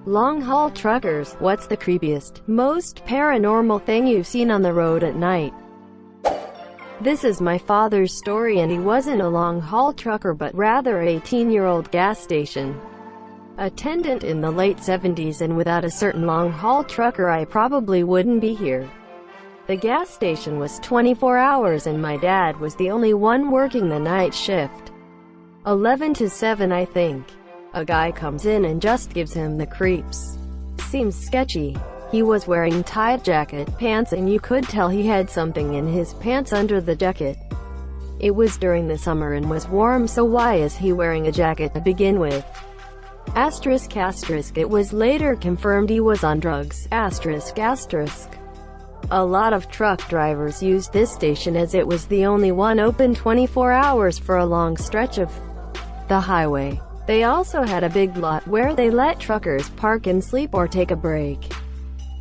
Long-haul truckers, what's the creepiest, most paranormal thing you've seen on the road at night? This is my father's story, and he wasn't a long-haul trucker but rather a 18-year-old gas station attendant in the late 70s, and without a certain long-haul trucker I probably wouldn't be here. The gas station was 24 hours and my dad was the only one working the night shift. 11 to 7 I think. A guy comes in and just gives him the creeps. Seems sketchy. He was wearing tight jacket, pants, and you could tell he had something in his pants under the jacket. It was during the summer and was warm, so why is he wearing a jacket to begin with? Asterisk asterisk. It was later confirmed he was on drugs. Asterisk asterisk. A lot of truck drivers used this station as it was the only one open 24 hours for a long stretch of the highway. They also had a big lot where they let truckers park and sleep or take a break.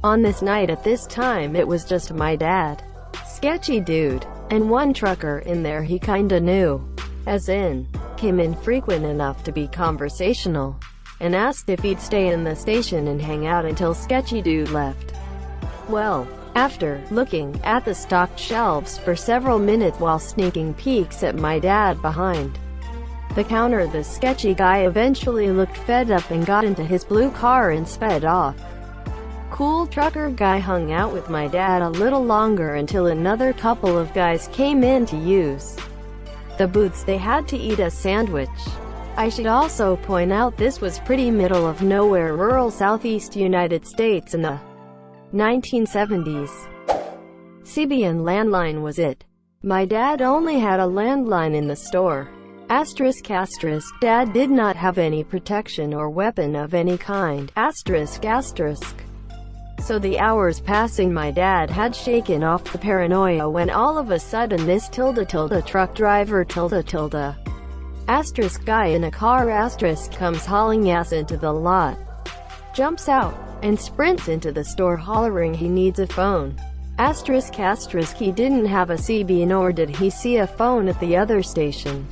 On this night at this time it was just my dad, sketchy dude, and one trucker in there he kinda knew. As in, came in frequent enough to be conversational, and asked if he'd stay in the station and hang out until sketchy dude left. Well, after looking at the stocked shelves for several minutes while sneaking peeks at my dad behind the counter, the sketchy guy eventually looked fed up and got into his blue car and sped off. Cool trucker guy hung out with my dad a little longer until another couple of guys came in to use the booths. They had to eat a sandwich. I should also point out this was pretty middle of nowhere, rural southeast United States in the 1970s. CBN landline was it. My dad only had a landline in the store. Asterisk asterisk. Dad did not have any protection or weapon of any kind. Asterisk asterisk. So the hours passing, my dad had shaken off the paranoia when all of a sudden this truck driver asterisk guy in a car asterisk comes hauling ass into the lot, jumps out, and sprints into the store hollering he needs a phone. Asterisk asterisk. He didn't have a CB nor did he see a phone at the other station.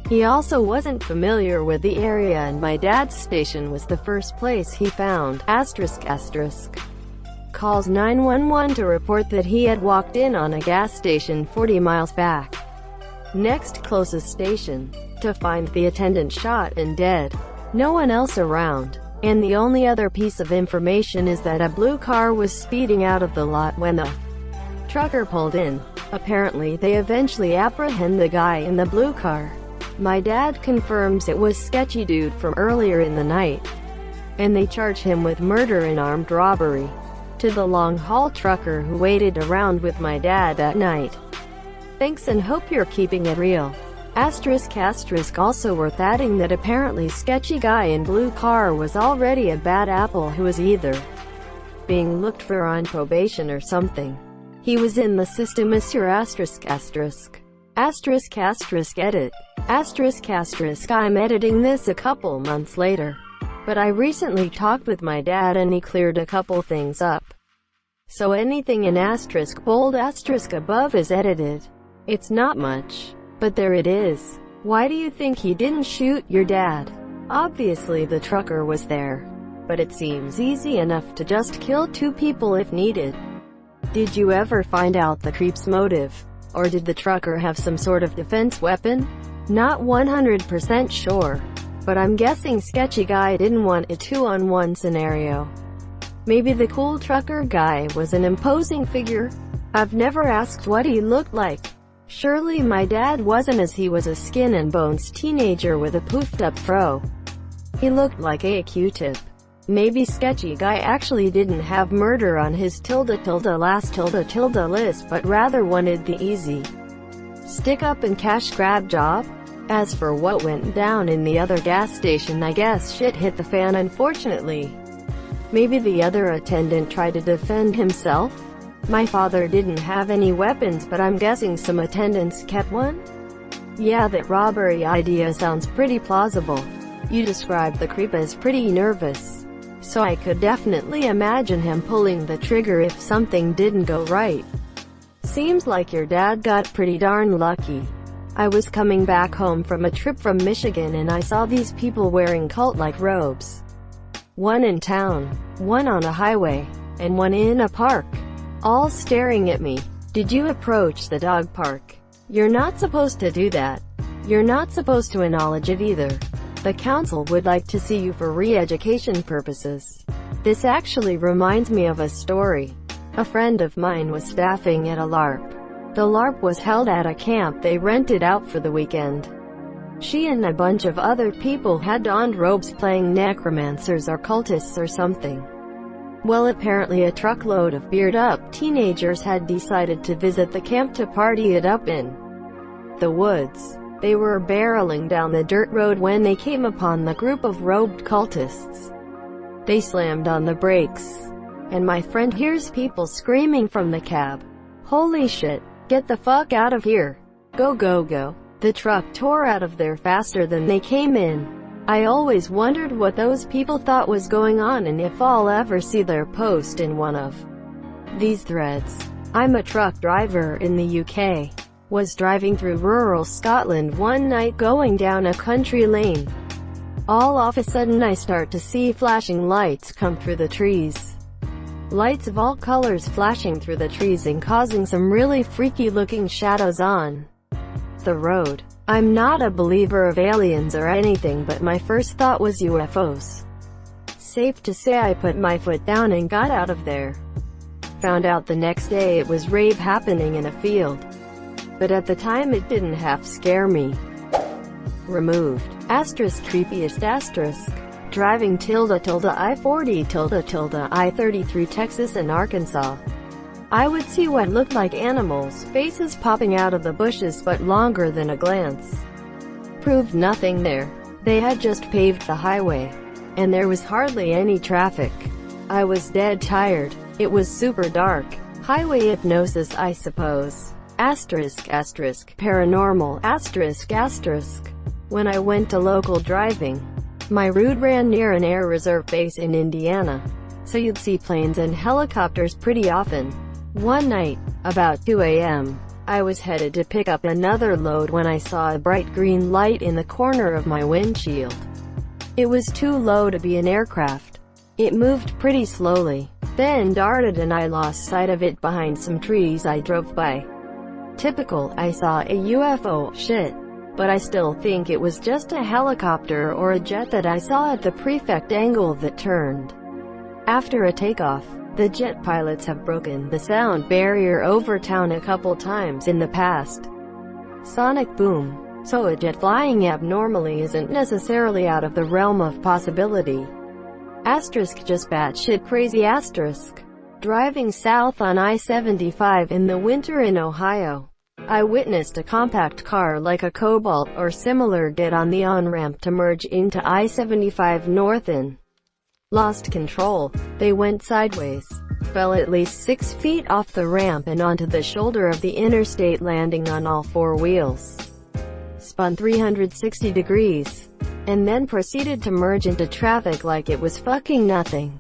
He also wasn't familiar with the area, and my dad's station was the first place he found. Asterisk asterisk. Calls 911 to report that he had walked in on a gas station 40 miles back. Next closest station, to find the attendant shot and dead. No one else around. And the only other piece of information is that a blue car was speeding out of the lot when the trucker pulled in. Apparently they eventually apprehend the guy in the blue car. My dad confirms it was sketchy dude from earlier in the night, and they charge him with murder and armed robbery. To the long-haul trucker who waited around with my dad that night, thanks and hope you're keeping it real. Asterisk asterisk. Also worth adding that apparently sketchy guy in blue car was already a bad apple who was either being looked for on probation or something. He was in the system. Monsieur asterisk asterisk. Asterisk asterisk edit. Asterisk asterisk. I'm editing this a couple months later, but I recently talked with my dad and he cleared a couple things up. So anything in asterisk bold asterisk above is edited. It's not much, but there it is. Why do you think he didn't shoot your dad? Obviously the trucker was there, but it seems easy enough to just kill two people if needed. Did you ever find out the creep's motive? Or did the trucker have some sort of defense weapon? Not 100% sure, but I'm guessing sketchy guy didn't want a 2-on-1 scenario. Maybe the cool trucker guy was an imposing figure. I've never asked what he looked like. Surely my dad wasn't, as he was a skin and bones teenager with a poofed up fro. He looked like a Q-tip. Maybe sketchy guy actually didn't have murder on his last list, but rather wanted the easy stick up and cash grab job. As for what went down in the other gas station, I guess shit hit the fan unfortunately. Maybe the other attendant tried to defend himself. My father didn't have any weapons, but I'm guessing some attendants kept one. Yeah, that robbery idea sounds pretty plausible. You described the creep as pretty nervous, so I could definitely imagine him pulling the trigger if something didn't go right. Seems like your dad got pretty darn lucky. I was coming back home from a trip from Michigan and I saw these people wearing cult-like robes. one in town, one on a highway, and one in a park, all staring at me. Did you approach the dog park? You're not supposed to do that. You're not supposed to acknowledge it either. The council would like to see you for re-education purposes. This actually reminds me of a story. A friend of mine was staffing at a LARP. The LARP was held at a camp they rented out for the weekend. She and a bunch of other people had donned robes playing necromancers or cultists or something. Well, apparently a truckload of beard-up teenagers had decided to visit the camp to party it up in the woods. They were barreling down the dirt road when they came upon the group of robed cultists. They slammed on the brakes, and my friend hears people screaming from the cab. "Holy shit, get the fuck out of here. Go, go, go." The truck tore out of there faster than they came in. I always wondered what those people thought was going on and if I'll ever see their post in one of these threads. I'm a truck driver in the UK. Was driving through rural Scotland one night going down a country lane. All of a sudden I start to see flashing lights come through the trees. Lights of all colors flashing through the trees and causing some really freaky looking shadows on the road. I'm not a believer of aliens or anything, but my first thought was UFOs. Safe to say I put my foot down and got out of there. Found out the next day it was rave happening in a field. But at the time it didn't half scare me. Removed. Asterisk creepiest asterisk. Driving I-40 I-33 Texas and Arkansas. I would see what looked like animals' faces popping out of the bushes but longer than a glance. Proved nothing there. They had just paved the highway. And there was hardly any traffic. I was dead tired. It was super dark. Highway hypnosis, I suppose. Asterisk asterisk paranormal asterisk asterisk. When I went to local driving, my route ran near an air reserve base in Indiana, so you'd see planes and helicopters pretty often. One night, about 2 a.m., I was headed to pick up another load when I saw a bright green light in the corner of my windshield. It was too low to be an aircraft. It moved pretty slowly, then darted and I lost sight of it behind some trees I drove by. Typical, I saw a UFO, shit. But I still think it was just a helicopter or a jet that I saw at the prefect angle that turned. After a takeoff, the jet pilots have broken the sound barrier over town a couple times in the past. Sonic boom. So a jet flying abnormally isn't necessarily out of the realm of possibility. Asterisk just batshit crazy asterisk. Driving south on I-75 in the winter in Ohio, I witnessed a compact car like a Cobalt or similar get on the on-ramp to merge into I-75 north and lost control. They went sideways, fell at least 6 feet off the ramp and onto the shoulder of the interstate, landing on all four wheels. Spun 360 degrees, and then proceeded to merge into traffic like it was fucking nothing.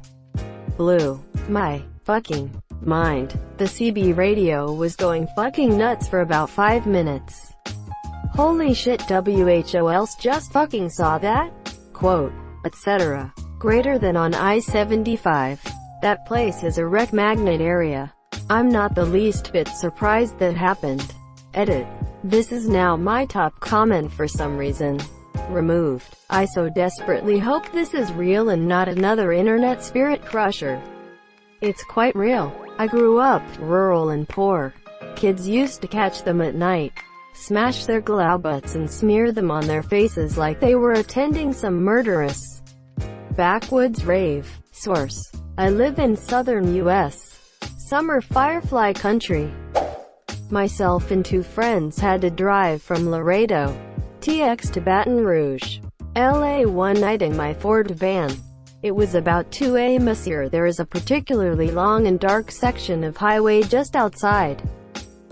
Blew my fucking mind. The CB radio was going fucking nuts for about 5 minutes. Holy shit, WHO else just fucking saw that? Quote, etc. Greater than on I-75. That place is a wreck magnet area. I'm not the least bit surprised that happened. Edit. This is now my top comment for some reason. Removed. I so desperately hope this is real and not another internet spirit crusher. It's quite real. I grew up rural and poor. Kids used to catch them at night, smash their glow butts and smear them on their faces like they were attending some murderous backwoods rave. Source. I live in southern US. Summer Firefly country. Myself and 2 friends had to drive from Laredo, TX to Baton Rouge, LA one night in my Ford van. It was about 2 a.m. There is a particularly long and dark section of highway just outside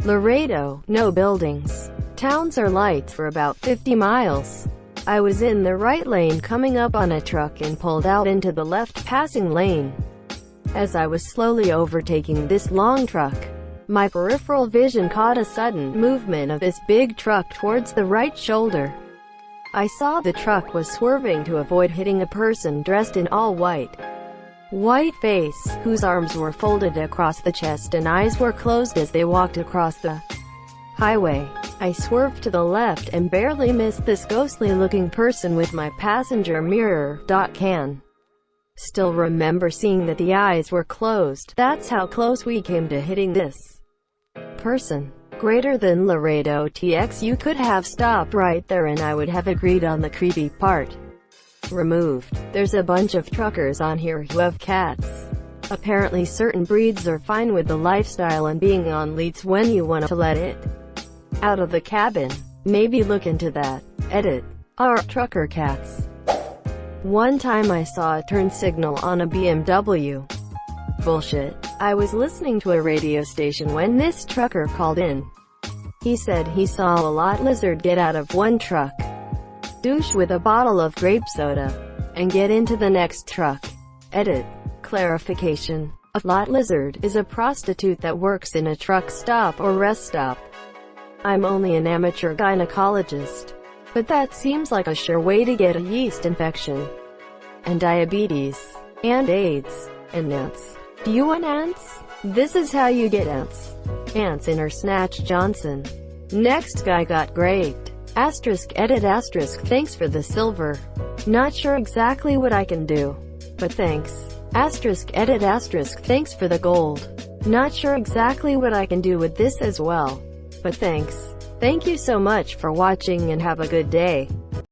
Laredo, no buildings, towns or lights for about 50 miles. I was in the right lane coming up on a truck and pulled out into the left passing lane. As I was slowly overtaking this long truck, my peripheral vision caught a sudden movement of this big truck towards the right shoulder. I saw the truck was swerving to avoid hitting a person dressed in all white. White face, whose arms were folded across the chest and eyes were closed as they walked across the highway. I swerved to the left and barely missed this ghostly-looking person with my passenger mirror. Can still remember seeing that the eyes were closed. That's how close we came to hitting this person. Greater than Laredo TX. You could have stopped right there and I would have agreed on the creepy part. Removed. There's a bunch of truckers on here who have cats. Apparently certain breeds are fine with the lifestyle and being on leads when you want to let it out of the cabin. Maybe look into that. Edit. Our trucker cats. One time I saw a turn signal on a BMW. Bullshit. I was listening to a radio station when this trucker called in. He said he saw a lot lizard get out of one truck, douche with a bottle of grape soda, and get into the next truck. Edit. Clarification. A lot lizard is a prostitute that works in a truck stop or rest stop. I'm only an amateur gynecologist, but that seems like a sure way to get a yeast infection, and diabetes, and AIDS, and ants. Do you want ants? This is how you get ants. Ants in her snatch Johnson. Next guy got graped. Asterisk edit asterisk thanks for the silver. Not sure exactly what I can do, but thanks. Asterisk edit asterisk thanks for the gold. Not sure exactly what I can do with this as well, but thanks. Thank you so much for watching and have a good day.